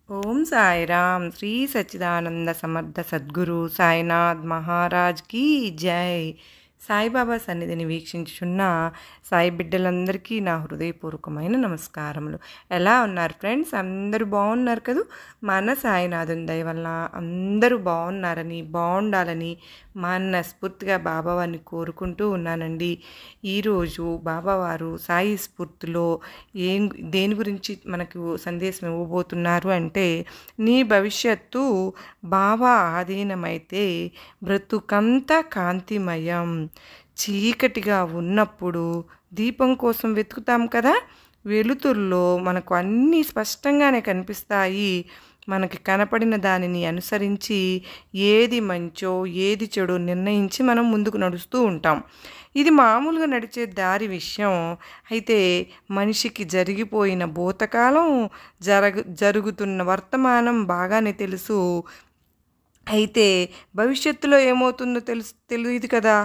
ఓం సాయిరామ్ శ్రీ సచ్చిదానంద సమర్థ సద్గురు సాయినాథ్ మహారాజ్ కీ జై. సాయిబాబా సన్నిధిని వీక్షించుచున్న సాయి బిడ్డలందరికీ నా హృదయపూర్వకమైన నమస్కారములు. ఎలా ఉన్నారు ఫ్రెండ్స్? అందరూ బాగున్నారు కదూ? మన సాయినాథుని దయ వల్ల అందరూ బాగుండాలని మనస్ఫూర్తిగా బాబావారిని కోరుకుంటూ ఉన్నానండి. ఈరోజు బాబావారు సాయి స్ఫూర్తిలో దేని గురించి మనకు సందేశం ఇవ్వబోతున్నారు అంటే, నీ భవిష్యత్తు బాబా ఆధీనమైతే బ్రతుకంతా కాంతిమయం. చీకటిగా ఉన్నప్పుడు దీపం కోసం వెతుకుతాం కదా, వెలుతురులో మనకు అన్నీ స్పష్టంగానే కనిపిస్తాయి. మనకి కనపడిన దానిని అనుసరించి ఏది మంచో ఏది చెడో నిర్ణయించి మనం ముందుకు నడుస్తూ ఉంటాం. ఇది మామూలుగా నడిచే దారి విషయం. అయితే మనిషికి జరిగిపోయిన భూతకాలం, జరుగుతున్న వర్తమానం బాగానే తెలుసు. అయితే భవిష్యత్తులో ఏమవుతుందో తెలియదు కదా,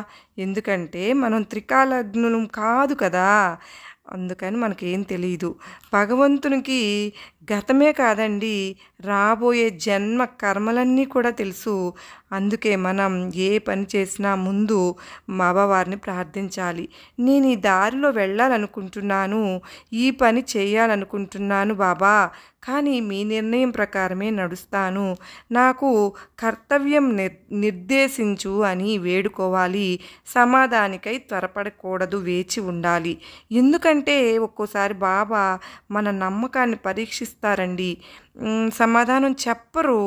ఎందుకంటే మనం త్రికాలజ్ఞులం కాదు కదా. అందుకని మనకేం తెలియదు. భగవంతునికి గతమే కాదండి, రాబోయే జన్మ కర్మలన్నీ కూడా తెలుసు. అందుకే మనం ఏ పని చేసినా ముందు బాబావారిని ప్రార్థించాలి. నేను ఈ దారిలో వెళ్ళాలనుకుంటున్నాను, ఈ పని చేయాలనుకుంటున్నాను బాబా, కానీ మీ నిర్ణయం ప్రకారమే నడుస్తాను, నాకు కర్తవ్యం నిర్దేశించు అని వేడుకోవాలి. సమాధానికై త్వరపడకూడదు, వేచి ఉండాలి. ఎందుకంటే ఒక్కోసారి బాబా మన నమ్మకాన్ని పరీక్షిస్తారండి. సమాధానం చెప్పరు.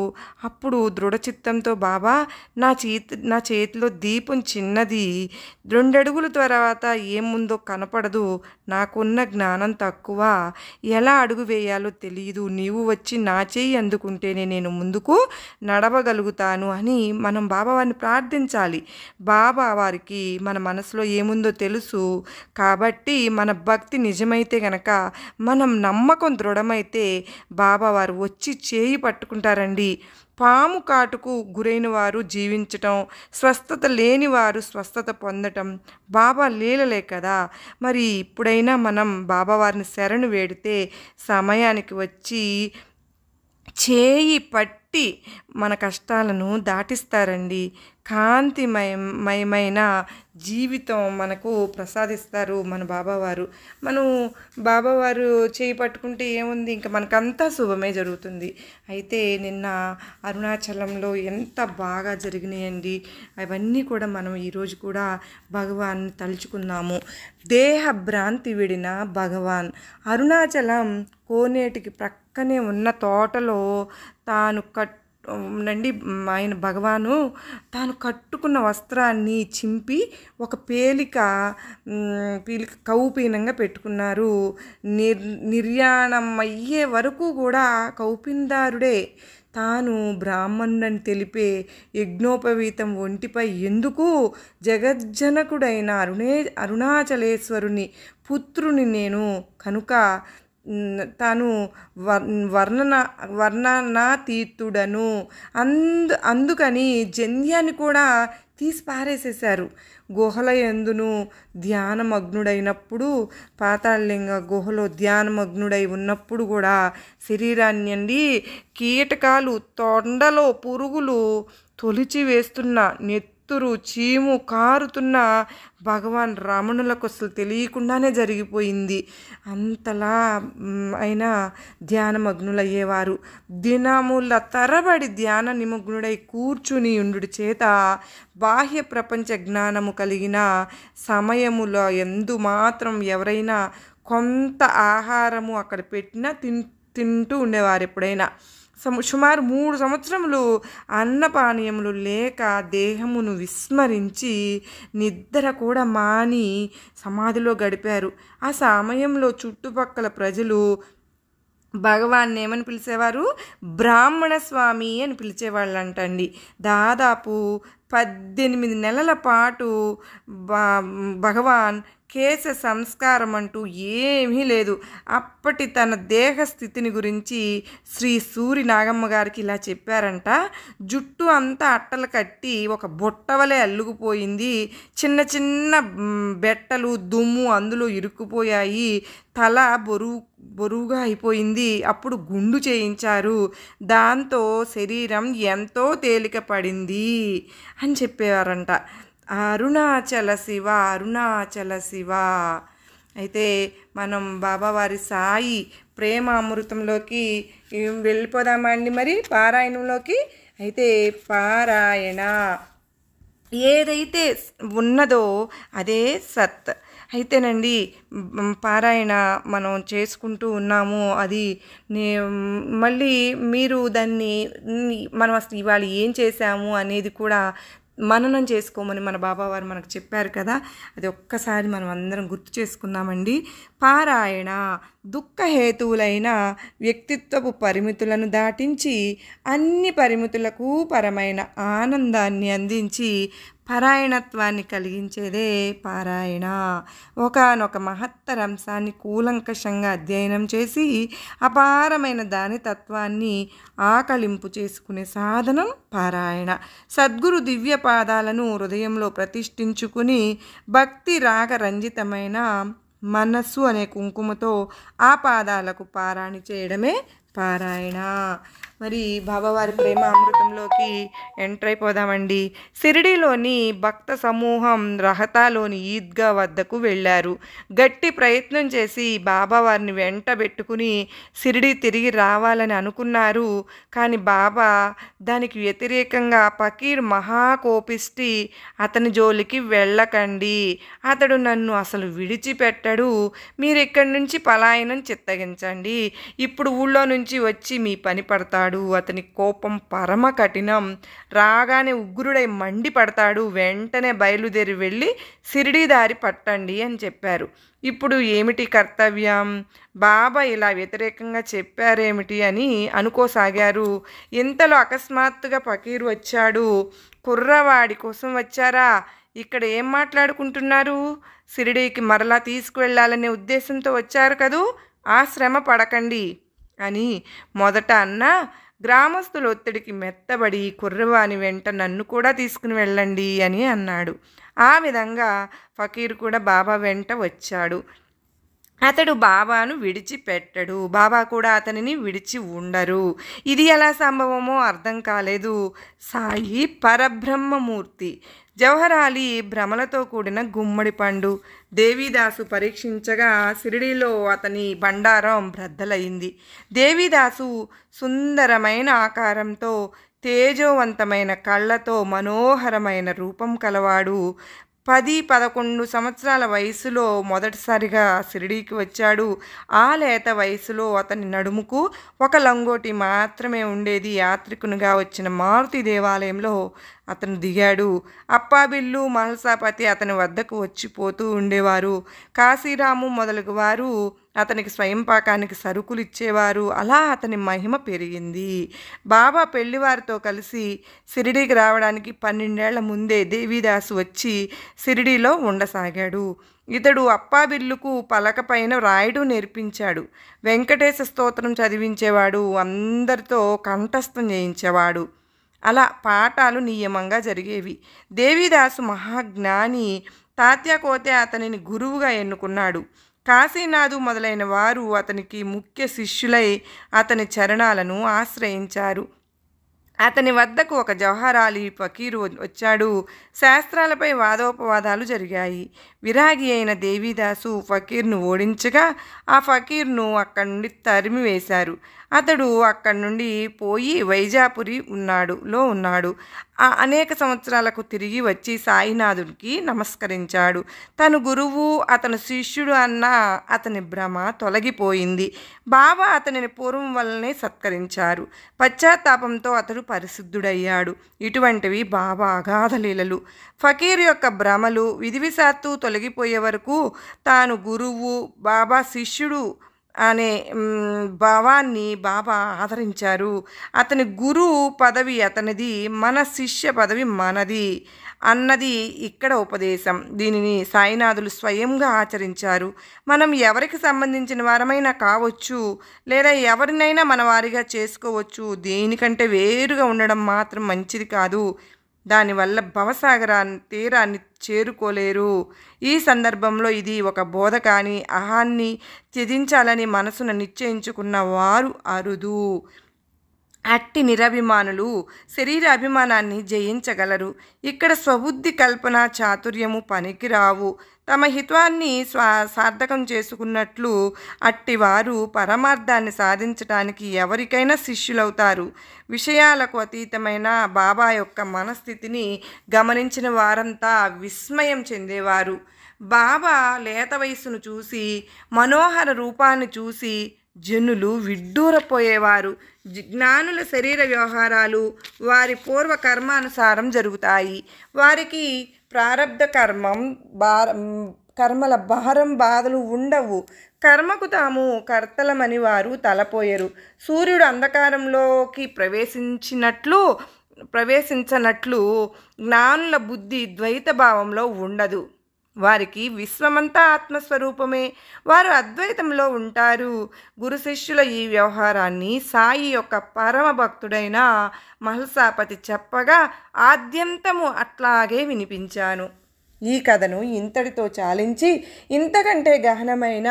అప్పుడు దృఢచిత్తంతో బాబా, నా చేతిలో దీపం చిన్నది, 2 అడుగుల తర్వాత ఏముందో కనపడదు, నాకున్న జ్ఞానం తక్కువ, ఎలా అడుగు వేయాలో తెలియదు, నీవు వచ్చి నా చేయి అందుకుంటేనే నేను ముందుకు నడవగలుగుతాను అని మనం బాబావారిని ప్రార్థించాలి. బాబా వారికి మన మనసులో ఏముందో తెలుసు. కాబట్టి మన భక్తి నిజమైతే గనక, మనం నమ్మకం దృఢమైతే బాబావారు వచ్చి చేయి పట్టుకుంటారండి. పాము కాటుకు గురైన వారు జీవించటం, స్వస్థత లేని వారు స్వస్థత పొందటం బాబా లీలలే కదా. మరి ఇప్పుడైనా మనం బాబావారిని శరణు వేడితే సమయానికి వచ్చి చేయి పట్టి మన కష్టాలను దాటిస్తారండి. కాంతిమయమైన జీవితం మనకు ప్రసాదిస్తారు మన బాబావారు. మనం బాబావారు చేయి పట్టుకుంటే ఏముంది, ఇంకా మనకంతా శుభమే జరుగుతుంది. అయితే నిన్న అరుణాచలంలో ఎంత బాగా జరిగినాయండి. అవన్నీ కూడా మనం ఈరోజు కూడా భగవాన్ని తలుచుకున్నాము. దేహ భ్రాంతి విడిన భగవాన్. అరుణాచలం కోనేటికి ప్రక్కనే ఉన్న తోటలో ఆయన భగవాను తాను కట్టుకున్న వస్త్రాన్ని చింపి ఒక కౌపీనంగా పెట్టుకున్నారు. నిర్యాణం అయ్యే వరకు కూడా కౌపిందారుడే. తాను బ్రాహ్మణుడని తెలిపే యజ్ఞోపవీతం ఒంటిపై ఎందుకు? జగజ్జనకుడైన అరుణాచలేశ్వరుని పుత్రుని నేను కనుక తాను వర్ణనాతీతుడను. అందుకని జంధ్యాన్ని కూడా తీసి పారేసేశారు. గుహల యందును ధ్యానమగ్నుడైనప్పుడు, పాతాళలింగ గుహలో ధ్యానమగ్నుడై ఉన్నప్పుడు కూడా శరీరాన్ని కీటకాలు, తొండలో పురుగులు తొలిచి వేస్తున్న, నెత్తురు చీము కారుతున్న భగవాన్ రమణులకు అసలు తెలియకుండానే జరిగిపోయింది. అంతలా అయినా ధ్యానమగ్నులయ్యేవారు. దినముల తరబడి ధ్యాన నిమగ్నుడై కూర్చుని ఉండు చేత బాహ్య ప్రపంచ జ్ఞానము కలిగిన సమయములో ఎందు మాత్రం ఎవరైనా కొంత ఆహారము అక్కడ పెట్టినా తింటూ ఉండేవారు. ఎప్పుడైనా సుమారు 3 సంవత్సరములు అన్నపానీయములు లేక దేహమును విస్మరించి నిద్ర కూడా మాని సమాధిలో గడిపారు. ఆ సమయంలో చుట్టుపక్కల ప్రజలు భగవాన్ని ఏమని పిలిచేవారు? బ్రాహ్మణ స్వామి అని పిలిచేవాళ్ళంటండి. దాదాపు 18 నెలల పాటు భగవాన్ కేశ సంస్కారం అంటూ ఏమీ లేదు. అప్పటి తన దేహ స్థితిని గురించి శ్రీ సూరి నాగమ్మ గారికి ఇలా చెప్పారంట. జుట్టు అంతా అట్టలు కట్టి ఒక బుట్టవలే అల్లుకుపోయింది. చిన్న చిన్న బెట్టలు, దుమ్ము అందులో ఇరుక్కుపోయాయి. తల బరువుగా అయిపోయింది. అప్పుడు గుండు చేయించారు. దాంతో శరీరం ఎంతో తేలిక పడింది అని చెప్పేవారంట. అరుణాచల శివ, అరుణాచల శివ. అయితే మనం బాబావారి సాయి ప్రేమ అమృతంలోకి వెళ్ళిపోదామా అండి? మరి పారాయణంలోకి. అయితే పారాయణ ఏదైతే ఉన్నదో అదే సత్. అయితేనండి పారాయణ మనం చేసుకుంటూ ఉన్నాము. అది మళ్ళీ మీరు దాన్ని మనం అసలు ఇవాళ ఏం చేశాము అనేది కూడా మననం చేసుకోమని మన బాబావారు మనకు చెప్పారు కదా. అది ఒక్కసారి మనం అందరం గుర్తు చేసుకుందామండి. పారాయణ దుఃఖహేతువులైన వ్యక్తిత్వపు పరిమితులను దాటించి అన్ని పరిమితులకు పరమైన ఆనందాన్ని అందించి పరాయణత్వాన్ని కలిగించేదే పారాయణ. ఒకానొక మహత్తర అంశాన్ని కూలంకషంగా అధ్యయనం చేసి అపారమైన దాని తత్వాన్ని ఆకలింపు చేసుకునే సాధనం పారాయణ. సద్గురు దివ్య పాదాలను హృదయంలో ప్రతిష్ఠించుకుని భక్తి రాగ రంజితమైన మనస్సు అనే కుంకుమతో ఆ పాదాలకు పారాయణ చేయడమే పారాయణ. మరి బాబావారి ప్రేమ అమృతంలోకి ఎంటర్ అయిపోదామండి. షిరిడీలోని భక్త సమూహం రహతాలోని ఈద్గా వద్దకు వెళ్ళారు. గట్టి ప్రయత్నం చేసి బాబావారిని వెంటబెట్టుకుని షిరిడీ తిరిగి రావాలని అనుకున్నారు. కానీ బాబా దానికి వ్యతిరేకంగా ఫకీర్ మహాకోపిష్టి, అతని జోలికి వెళ్ళకండి, అతడు నన్ను అసలు విడిచిపెట్టడు, మీరు ఇక్కడి నుంచి పలాయనం చిత్తగించండి, ఇప్పుడు ఊళ్ళో నుంచి వచ్చి మీ పని పడతాడు, అతని కోపం పరమ కఠినం, రాగానే ఉగ్రుడై మండిపడతాడు, వెంటనే బయలుదేరి వెళ్ళి షిరిడీ దారి పట్టండి అని చెప్పారు. ఇప్పుడు ఏమిటి కర్తవ్యం? బాబా ఇలా వ్యతిరేకంగా చెప్పారేమిటి అని అనుకోసాగారు. ఇంతలో అకస్మాత్తుగా ఫకీరు వచ్చాడు. కుర్రవాడి కోసం వచ్చారా? ఇక్కడ ఏం మాట్లాడుకుంటున్నారు? షిరిడీకి మరలా తీసుకువెళ్ళాలనే ఉద్దేశంతో వచ్చారు కదూ, ఆ శ్రమ పడకండి అని మొదట అన్న. గ్రామస్తుల ఒత్తిడికి మెత్తబడి కుర్రవాని వెంట నన్ను కూడా తీసుకుని వెళ్ళండి అని అన్నాడు. ఆ విధంగా ఫకీర్ కూడా బాబా వెంట వచ్చాడు. అతడు బాబాను విడిచిపెట్టడు, బాబా కూడా అతనిని విడిచి ఉండరు. ఇది ఎలా సంభవమో అర్థం కాలేదు. సాయి పరబ్రహ్మమూర్తి, జవహరాలి భ్రమలతో కూడిన గుమ్మడి పండు. దేవీదాసు పరీక్షించగా షిరిడీలో అతని బండారం బ్రద్దలైంది. దేవీదాసు సుందరమైన ఆకారంతో, తేజోవంతమైన కళ్ళతో, మనోహరమైన రూపం కలవాడు. 10-11 సంవత్సరాల వయసులో మొదటిసారిగా షిరిడీకి వచ్చాడు. ఆ లేత వయసులో అతని నడుముకు ఒక లంగోటి మాత్రమే ఉండేది. యాత్రికునిగా వచ్చిన మారుతి దేవాలయంలో అతను దిగాడు. అప్పాబిల్లు, మహల్సాపతి అతని వద్దకు వచ్చిపోతూ ఉండేవారు. కాశీరాము మొదలగు వారు అతనికి స్వయంపాకానికి సరుకులు ఇచ్చేవారు. అలా అతని మహిమ పెరిగింది. బాబా పెళ్లివారితో కలిసి షిరిడీకి రావడానికి 12 ఏళ్ల ముందే దేవీదాసు వచ్చి షిరిడీలో ఉండసాగాడు. ఇతడు అప్పాబిల్లుకు పలకపైన రాయడం నేర్పించాడు. వెంకటేశ స్తోత్రం చదివించేవాడు. అందరితో కంఠస్థం చేయించేవాడు. అలా పాఠాలు నియమంగా జరిగేవి. దేవీదాసు మహాజ్ఞాని. తాత్యాకోతే అతనిని గురువుగా ఎన్నుకున్నాడు. కాశీనాథు మొదలైన వారు అతనికి ముఖ్య శిష్యులై అతని చరణాలను ఆశ్రయించారు. అతని వద్దకు ఒక జవహరాలి ఫకీరు వచ్చాడు. శాస్త్రాలపై వాదోపవాదాలు జరిగాయి. విరాగి అయిన దేవీదాసు ఫకీర్ను ఓడించగా ఆ ఫకీర్ను అక్కడి నుండి తరిమివేశారు. అతడు అక్కడి నుండి పోయి వైజాపురి ఉన్నాడు. అనేక సంవత్సరాలకు తిరిగి వచ్చి సాయినాథుడికి నమస్కరించాడు. తను గురువు, అతను శిష్యుడు అన్న అతని భ్రమ తొలగిపోయింది. బాబా అతనిని పూర్వం వల్లనే సత్కరించారు. పశ్చాత్తాపంతో అతడు పరిశుద్ధుడయ్యాడు. ఇటువంటివి బాబా అగాధ లీలలు. ఫకీర్ యొక్క భ్రమలు విధివిసాత్తు తొలగిపోయే వరకు తాను గురువు, బాబా శిష్యుడు అనే భావాన్ని బాబా ఆదరించారు. అతని గురువు పదవి అతనిది, మన శిష్య పదవి మనది అన్నది ఇక్కడ ఉపదేశం. దీనిని సాయినాథులు స్వయంగా ఆచరించారు. మనం ఎవరికి సంబంధించిన వారమైనా కావచ్చు, లేదా ఎవరినైనా మన వారిగా చేసుకోవచ్చు. దేనికంటే వేరుగా ఉండడం మాత్రం మంచిది కాదు. దానివల్ల భవసాగరాన్ని తీరాన్ని చేరుకోలేరు. ఈ సందర్భంలో ఇది ఒక బోధ కానీ అహాన్ని త్యజించాలని మనసును నిశ్చయించుకున్న వారు అరుదు. అట్టి నిరభిమానులు శరీర అభిమానాన్ని జయించగలరు. ఇక్కడ స్వబుద్ధి కల్పన చాతుర్యము పనికిరావు. తమ హిత్వాన్ని సార్థకం చేసుకున్నట్లు అట్టివారు పరమార్థాన్ని సాధించటానికి ఎవరికైనా శిష్యులవుతారు. విషయాలకు అతీతమైన బాబా యొక్క మనస్థితిని గమనించిన వారంతా విస్మయం చెందేవారు. బాబా లేత వయస్సును చూసి, మనోహర రూపాన్ని చూసి జనులు విడ్డూరపోయేవారు. జ్ఞానుల శరీర వ్యవహారాలు వారి పూర్వ కర్మానుసారం జరుగుతాయి. వారికి ప్రారబ్ధ కర్మల భారం బాధలు ఉండవు. కర్మకు కర్తలమని వారు తలపోయరు. సూర్యుడు అంధకారంలోకి ప్రవేశించనట్లు జ్ఞానుల బుద్ధి ద్వైత భావంలో ఉండదు. వారికి విశ్వమంతా ఆత్మస్వరూపమే. వారు అద్వైతంలో ఉంటారు. గురు శిష్యుల ఈ వ్యవహారాన్ని సాయి యొక్క పరమ భక్తుడైన మహల్సాపతి చెప్పగా ఆద్యంతము అట్లాగే వినిపించాను. ఈ కథను ఇంతటితో చాలించి ఇంతకంటే గహనమైన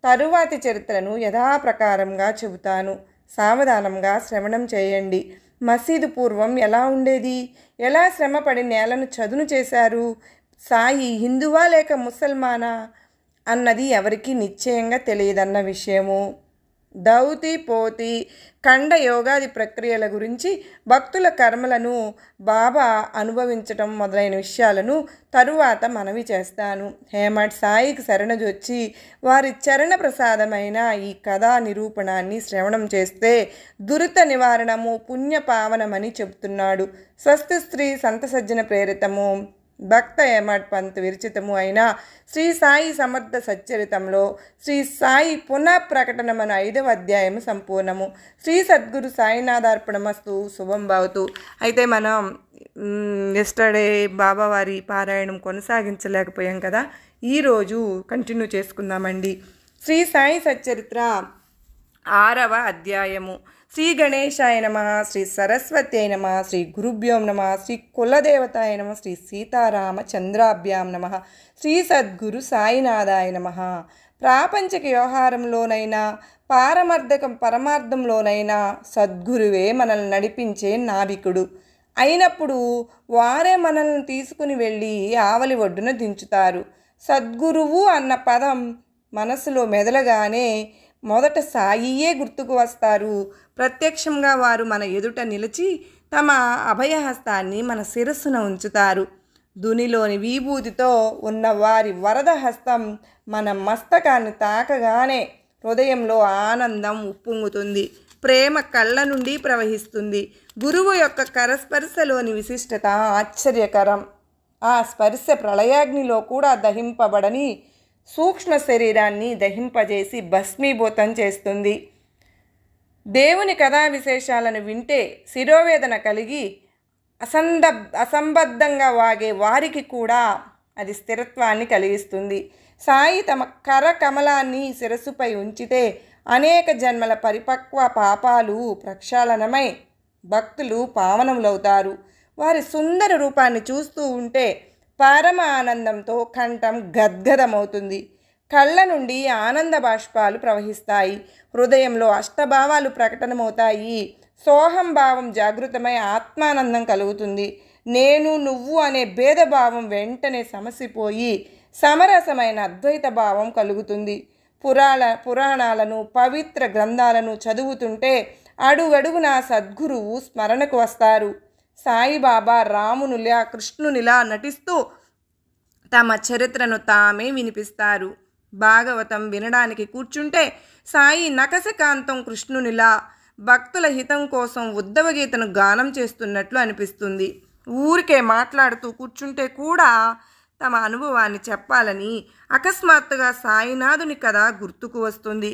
తరువాతి చరిత్రను యథాప్రకారంగా చెబుతాను. సావధానంగా శ్రవణం చేయండి. మసీదు పూర్వం ఎలా ఉండేది? ఎలా శ్రమపడి నేలను చదును చేశారు? సాయి హిందువా లేక ముసల్మానా అన్నది ఎవరికీ నిశ్చయంగా తెలియదన్న విషయము. దౌతి పోతి ఖండ యోగాది ప్రక్రియల గురించి, భక్తుల కర్మలను బాబా అనుభవించటం మొదలైన విషయాలను తరువాత మనవి చేస్తాను. హేమట్ సాయికి శరణజొచ్చి వారి చరణ ప్రసాదమైన ఈ కథా నిరూపణాన్ని శ్రవణం చేస్తే దురిత నివారణము పుణ్యపావనమని చెబుతున్నాడు. స్వస్తి స్త్రీ సంత సజ్జన ప్రేరితము భక్త హేమట్ పంత్ విరచితము అయిన శ్రీ సాయి సమర్థ సచ్చరితంలో శ్రీ సాయి పునః ప్రకటనమను 5వ అధ్యాయము సంపూర్ణము. శ్రీ సద్గురు సాయినాథార్పణమస్తు. శుభం భవతు. అయితే మనం ఎస్టర్డే బాబావారి పారాయణం కొనసాగించలేకపోయాం కదా, ఈరోజు కంటిన్యూ చేసుకుందామండి. శ్రీ సాయి సచ్చరిత్ర 6వ అధ్యాయము. శ్రీ గణేశాయ నమ, శ్రీ సరస్వత్యై నమ, శ్రీ గురుభ్యోం నమ, శ్రీ కులదేవతాయ నమ, శ్రీ సీతారామచంద్రాభ్యాం నమ, శ్రీ సద్గురు సాయినాథాయ నమ. ప్రాపంచిక వ్యవహారంలోనైనా పరమార్థంలోనైనా సద్గురువే మనల్ని నడిపించే నావికుడు అయినప్పుడు వారే మనల్ని తీసుకుని వెళ్ళి ఆవలి ఒడ్డున దించుతారు. సద్గురువు అన్న పదం మనసులో మెదలగానే మొదట సాయియే గుర్తుకు వస్తారు. ప్రత్యక్షంగా వారు మన ఎదుట నిలిచి తమ అభయహస్తాన్ని మన శిరస్సున ఉంచుతారు. దునిలోని విభూతితో ఉన్న వారి వరద హస్తం మన మస్తకాన్ని తాకగానే హృదయంలో ఆనందం ఉప్పొంగుతుంది. ప్రేమ కళ్ళ నుండి ప్రవహిస్తుంది. గురువు యొక్క కరస్పర్శలోని విశిష్టత ఆశ్చర్యకరం. ఆ స్పర్శ ప్రళయాగ్నిలో కూడా దహింపబడని సూక్ష్మ శరీరాన్ని దహింపజేసి భస్మీభూతం చేస్తుంది. దేవుని కథా విశేషాలను వింటే శిరోవేదన కలిగి అసంబద్ధంగా వాగే వారికి కూడా అది స్థిరత్వాన్ని కలిగిస్తుంది. సాయి తమ కరకమలాన్ని శిరస్సుపై ఉంచితే అనేక జన్మల పరిపక్వ పాపాలు ప్రక్షాళనమై భక్తులు పావనములవుతారు. వారి సుందర రూపాన్ని చూస్తూ ఉంటే పరమ ఆనందంతో కంఠం గద్గదమవుతుంది. కళ్ళ నుండి ఆనంద బాష్పాలు ప్రవహిస్తాయి. హృదయంలో అష్టభావాలు ప్రకటనమవుతాయి. సోహం భావం జాగృతమై ఆత్మానందం కలుగుతుంది. నేను నువ్వు అనే భేదభావం వెంటనే సమసిపోయి సమరసమైన అద్వైత భావం కలుగుతుంది. పురాణాలను పవిత్ర గ్రంథాలను చదువుతుంటే అడుగడుగునా సద్గురువు స్మరణకు వస్తారు. సాయిబాబా రామునిలా కృష్ణునిలా నటిస్తూ తమ చరిత్రను తామే వినిపిస్తారు. భాగవతం వినడానికి కూర్చుంటే సాయి నకశకాంతం కృష్ణునిలా భక్తుల హితం కోసం ఉద్ధవగీతను గానం చేస్తున్నట్లు అనిపిస్తుంది. ఊరికే మాట్లాడుతూ కూర్చుంటే కూడా తమ అనుభవాన్ని చెప్పాలని అకస్మాత్తుగా సాయినాథుని కథ గుర్తుకు వస్తుంది.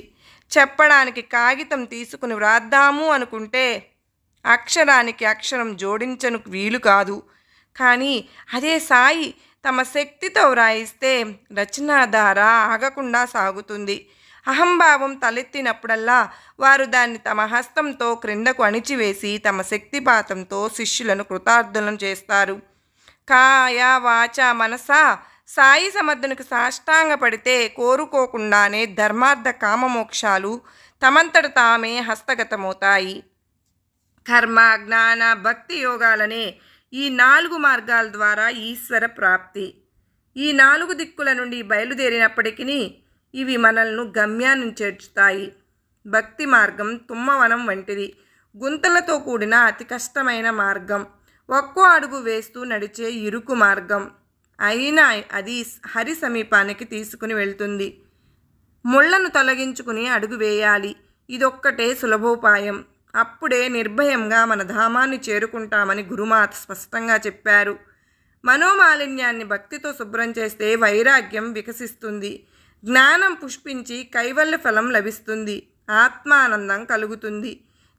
చెప్పడానికి కాగితం తీసుకుని వ్రాద్దాము అనుకుంటే అక్షరానికి అక్షరం జోడించను వీలు కాదు. కానీ అదే సాయి తమ శక్తితో వ్రాయిస్తే రచనాధార ఆగకుండా సాగుతుంది. అహంభావం తలెత్తినప్పుడల్లా వారు దాన్ని తమ హస్తంతో క్రిందకు అణిచివేసి తమ శక్తిపాతంతో శిష్యులను కృతార్థులను చేస్తారు. కాయ వాచ మనస సాయి సమర్థునికి సాష్టాంగపడితే కోరుకోకుండానే ధర్మార్థ కామమోక్షాలు తమంతట తామే హస్తగతమవుతాయి. కర్మ, జ్ఞాన, భక్తి యోగాలనే ఈ 4 మార్గాల ద్వారా ఈశ్వర ప్రాప్తి. ఈ 4 దిక్కుల నుండి బయలుదేరినప్పటికీ ఇవి మనల్ని గమ్యాన్ని చేర్చుతాయి. భక్తి మార్గం తుమ్మవనం వంటిది. గుంతలతో కూడిన అతి కష్టమైన మార్గం. ఒక్కో అడుగు వేస్తూ నడిచే ఇరుకు మార్గం. అయినా అది హరి సమీపానికి తీసుకుని వెళ్తుంది. ముళ్లను తొలగించుకుని అడుగు వేయాలి. ఇదొక్కటే సులభోపాయం. అప్పుడే నిర్భయంగా మన ధామాన్ని చేరుకుంటామని గురుమాత స్పష్టంగా చెప్పారు. మనోమాలిన్యాన్ని భక్తితో శుభ్రం చేస్తే వైరాగ్యం వికసిస్తుంది. జ్ఞానం పుష్పించి కైవల్య ఫలం లభిస్తుంది. ఆత్మానందం కలుగుతుంది.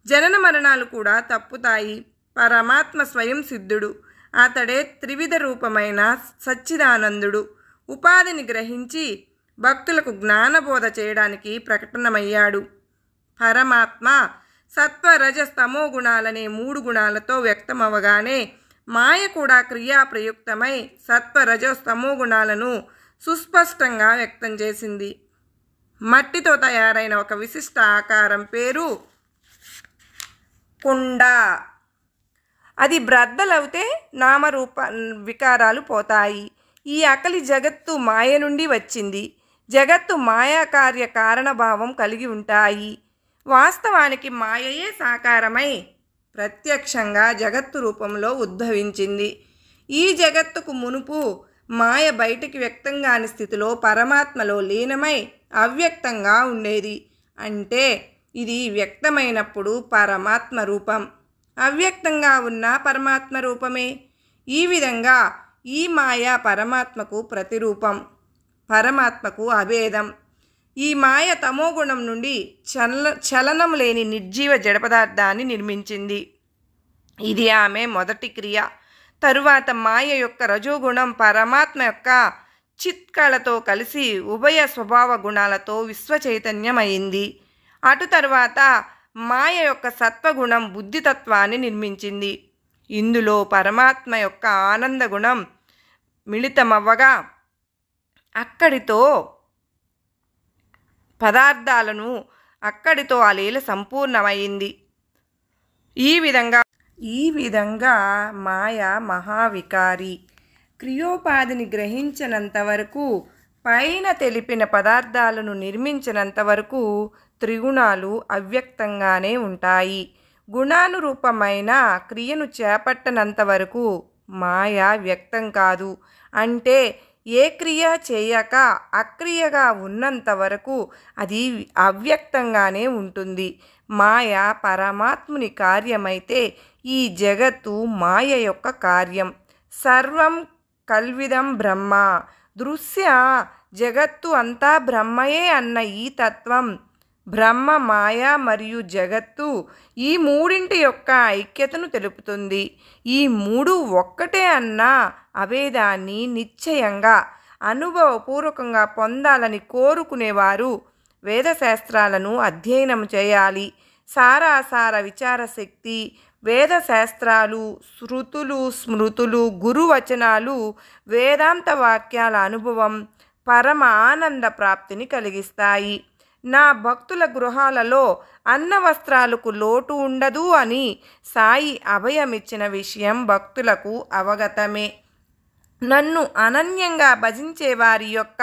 జనన మరణాలు కూడా తప్పుతాయి. పరమాత్మ స్వయం సిద్ధుడు. అతడే త్రివిధ రూపమైన సచ్చిదానందుడు. ఉపాధిని గ్రహించి భక్తులకు జ్ఞానబోధ చేయడానికి ప్రకటనమయ్యాడు. పరమాత్మ సత్వ, రజస్, తమో గుణాలనే 3 గుణాలతో వ్యక్తమవగానే మాయ కూడా క్రియాప్రయుక్తమై సత్వ, రజస్, తమో గుణాలను సుస్పష్టంగా వ్యక్తం చేసింది. మట్టితో తయారైన ఒక విశిష్ట ఆకారం పేరు కుండ. అది బ్రద్దలవుతే నామరూప వికారాలు పోతాయి. ఈ అకలి జగత్తు మాయ నుండి వచ్చింది. జగత్తు మాయాకార్య కారణభావం కలిగి ఉంటాయి. వాస్తవానికి మాయయే సాకారమై ప్రత్యక్షంగా జగత్తు రూపంలో ఉద్భవించింది. ఈ జగత్తుకు మునుపు మాయ బయటికి వ్యక్తం కాని స్థితిలో పరమాత్మలో లీనమై అవ్యక్తంగా ఉండేది. అంటే ఇది వ్యక్తమైనప్పుడు పరమాత్మ రూపం, అవ్యక్తంగా ఉన్న పరమాత్మ రూపమే. ఈ విధంగా ఈ మాయ పరమాత్మకు ప్రతిరూపం, పరమాత్మకు అభేదం. ఈ మాయ తమోగుణం నుండి చలనం లేని నిర్జీవ జడ పదార్థాన్ని నిర్మించింది. ఇది ఆమె మొదటి క్రియ. తరువాత మాయ యొక్క రజోగుణం పరమాత్మ యొక్క చిత్కళతో కలిసి ఉభయ స్వభావ గుణాలతో విశ్వచైతన్యమైంది. అటు తరువాత మాయ యొక్క సత్వగుణం బుద్ధితత్వాన్ని నిర్మించింది. ఇందులో పరమాత్మ యొక్క ఆనంద గుణం మిళితమవ్వగా అక్కడితో పదార్థాలను అక్కడితో ఆ లీల సంపూర్ణమైంది. ఈ విధంగా మాయ మహావికారి. క్రియోపాధిని గ్రహించినంత వరకు, పైన తెలిపిన పదార్థాలను నిర్మించినంత వరకు త్రిగుణాలు అవ్యక్తంగానే ఉంటాయి. గుణానురూపమైన క్రియను చేపట్టనంత వరకు మాయ వ్యక్తం కాదు. అంటే ఏ క్రియ చేయక అక్రియగా ఉన్నంత వరకు అది అవ్యక్తంగానే ఉంటుంది. మాయ పరమాత్ముని కార్యమైతే ఈ జగత్తు మాయ యొక్క కార్యం. సర్వం కల్విదం బ్రహ్మ. దృశ్య జగత్తు అంతా బ్రహ్మయే అన్న ఈ తత్వం బ్రహ్మ, మాయ మరియు జగత్తు ఈ మూడింటి యొక్క ఐక్యతను తెలుపుతుంది. ఈ మూడు ఒక్కటే అన్న అభేదాన్ని నిశ్చయంగా అనుభవపూర్వకంగా పొందాలని కోరుకునేవారు వేదశాస్త్రాలను అధ్యయనం చేయాలి. సారాసార విచారశక్తి, వేదశాస్త్రాలు, శృతులు, స్మృతులు, గురువచనాలు, వేదాంత వాక్యాల అనుభవం పరమ ఆనంద ప్రాప్తిని కలిగిస్తాయి. నా భక్తుల గృహాలలో అన్న వస్త్రాలకు లోటు ఉండదు అని సాయి అభయమిచ్చిన విషయం భక్తులకు అవగతమే. నన్ను అనన్యంగా భజించే వారి యొక్క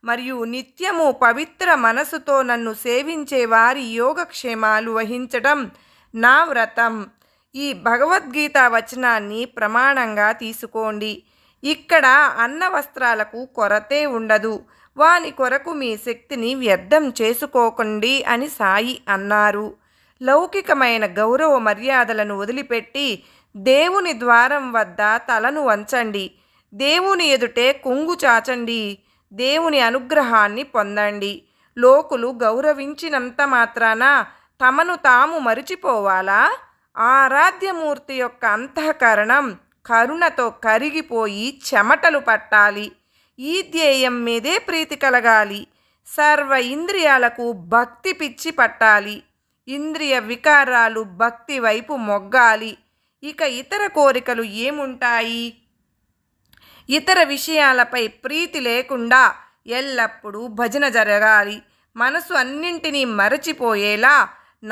మరియు నిత్యము పవిత్ర మనసుతో నన్ను సేవించే వారి యోగక్షేమాలు వహించడం నా వ్రతం. ఈ భగవద్గీత వచనాన్ని ప్రమాణంగా తీసుకోండి. ఇక్కడ అన్న వస్త్రాలకు కొరతే ఉండదు. వాని కొరకు మీ శక్తిని వ్యర్థం చేసుకోకండి అని సాయి అన్నారు. లౌకికమైన గౌరవ మర్యాదలను వదిలిపెట్టి దేవుని ద్వారం వద్ద తలను వంచండి. దేవుని ఎదుటే కొంగు చాచండి. దేవుని అనుగ్రహాన్ని పొందండి. లోకులు గౌరవించినంత మాత్రాన తమను తాము మరిచిపోవాలా? ఆరాధ్యమూర్తి యొక్క అంతఃకరణం కరుణతో కరిగిపోయి చెమటలు పట్టాలి. ఈ ధ్యేయం మీదే ప్రీతి కలగాలి. సర్వ ఇంద్రియాలకు భక్తి పిచ్చి పట్టాలి. ఇంద్రియ వికారాలు భక్తి వైపు మొగ్గాలి. ఇక ఇతర కోరికలు ఏముంటాయి? ఇతర విషయాలపై ప్రీతి లేకుండా ఎల్లప్పుడూ భజన జరగాలి. మనసు అన్నింటినీ మరచిపోయేలా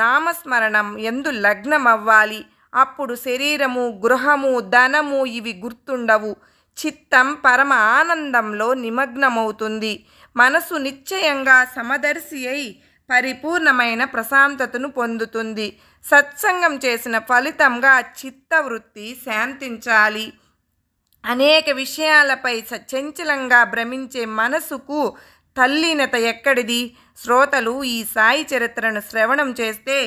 నామస్మరణం యందు లగ్నమవ్వాలి. అప్పుడు శరీరము, గృహము, ధనము ఇవి గుర్తుండవు. చిత్తం పరమ ఆనందంలో నిమగ్నమవుతుంది. మనసు నిశ్చయంగా సమదర్శి అయి పరిపూర్ణమైన ప్రశాంతతను పొందుతుంది. సత్సంగం చేసిన ఫలితంగా చిత్తవృత్తి శాంతించాలి. అనేక విషయాలపై చంచలంగా భ్రమించే మనసుకు తల్లీనత ఎక్కడిది? శ్రోతలు ఈ సాయి చరిత్రను శ్రవణం చేస్తే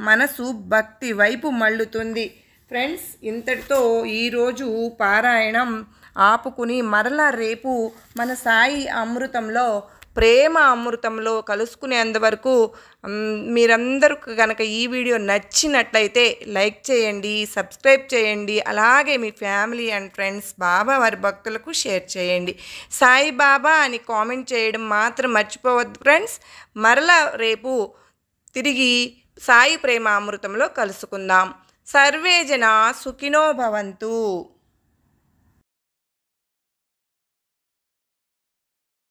మనసు భక్తి వైపు మళ్ళుతుంది. ఫ్రెండ్స్, ఇంతటితో ఈరోజు పారాయణం ఆపుకుని మరలా రేపు మన సాయి అమృతంలో, ప్రేమ అమృతంలో కలుసుకునేంతవరకు మీరందరూ కనుక ఈ వీడియో నచ్చినట్లయితే లైక్ చేయండి, సబ్స్క్రైబ్ చేయండి. అలాగే మీ ఫ్యామిలీ అండ్ ఫ్రెండ్స్, బాబా వారి భక్తులకు షేర్ చేయండి. సాయి బాబా అని కామెంట్ చేయడం మాత్రం మర్చిపోవద్దు ఫ్రెండ్స్. మరలా రేపు తిరిగి సాయి ప్రేమ అమృతంలో కలుసుకుందాం. సర్వే జనా సుఖినో భవంతు.